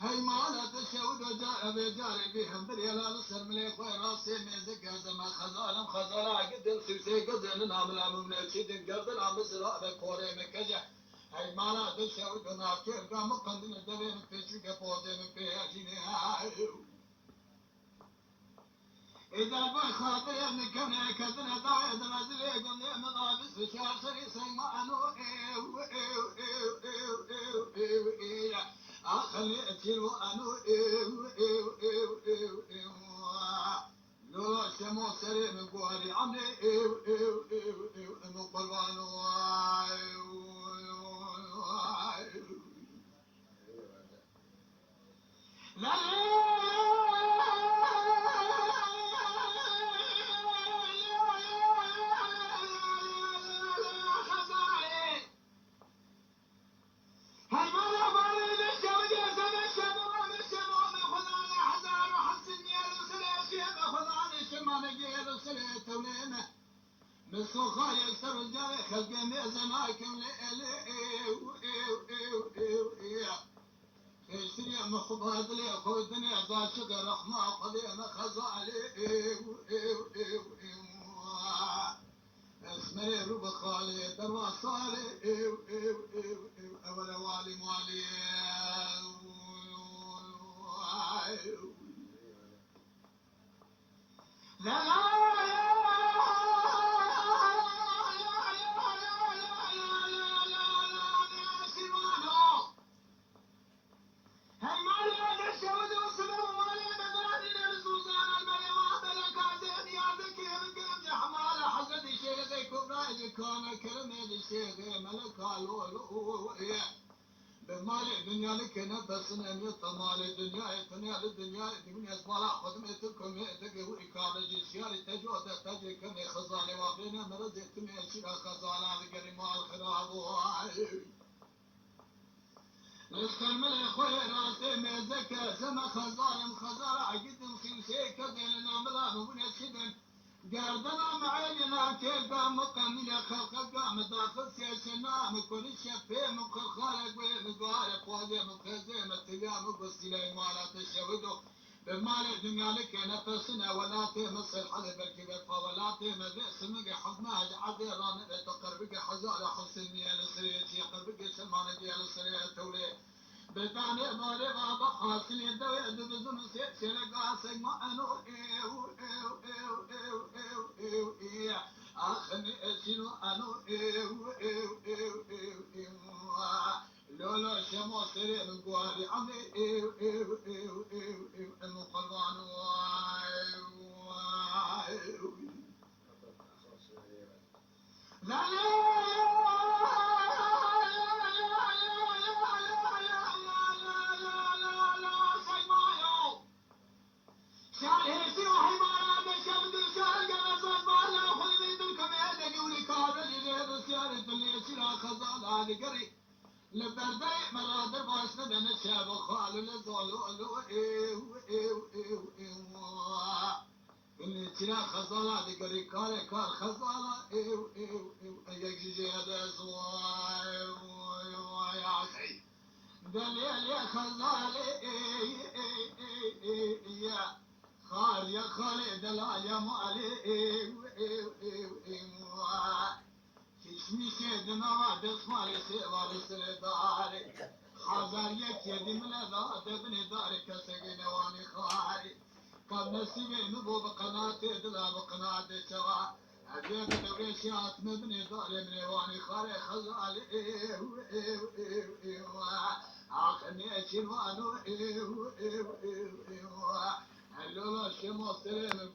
هاي مالت الشود وجاء بجاري بهم بريال السلم لي خوي راسي ميزك زما خزالم خزالا قد السوسي قد نعمل عم من الشيد قد العم سراء بكوري مكجا هاي مالت الشود وناكي قام قندن الدبي من فيشو كفوتي من فيها إذا بخاطر كنا كذنا دايد نزلي قلنا مغابس بشار سري سيما أنو أخلي أتيرو أنو لولا شمو سري من قواري عمري مقبلوانو لا مسخة يكسر الجري خلق ميزناكم يشتري مخبات لي أخو الدنيا ضاشق رحمة قديم خزالي اسمي روب خالي دروا صالي أول والي موالي لا كان كلمة الشيخ ملك قالوا بمال الدنيا لك نفس نميت مال الدنيا الدنيا للدنيا الدنيا صلاة خدمتكم تقوي كارج الشيال تجود تجيكم خزانة وبين مرزتم الشيخ خزانة ذكر مال خراب للكلمة الأخوي راسي مزكى سما خزانة خزانة عقدم خمسي كذل ناملا مبني الشدن قردنا معيننا كيف مقامل خلق قام داخل سيسنا مكون الشفي مكون خالق ومقارق وادي مكزي متقام بسيلي مالات الشهدو بمال الدنيا لك نفسنا ولا تمس الحذر بالكبر فولا تمس سمك حضنا عذيران تقربك حزارة حسنية لسرية يقربك سمان ديال سرية تولي بتاني مالي بابا حاصل يدوي دبزن سيلك عاسق ما أنو أخني أسينو أنو لولا شمو سري من قواري عمي المقلوان لا خزانة لبردي مرادر باسنا بين الشاب وخالو لزولو اللي ترى خزانة ذكري كاري كار خزانة يجي هذا زواي يا أخي دليل يا خزانة يا خال يا خالي دلال يا مالي كشميشة دماغ دسمالي سيوالي سرداري حزار يكيدي من ذا دبني داري كسقين واني خاري كم نسيبي نبو بقناتي دلا بقناتي شغا أجيب دوريشات مبني داري من واني خاري خزالي أخني أشيل وانو اللولا شمو سرين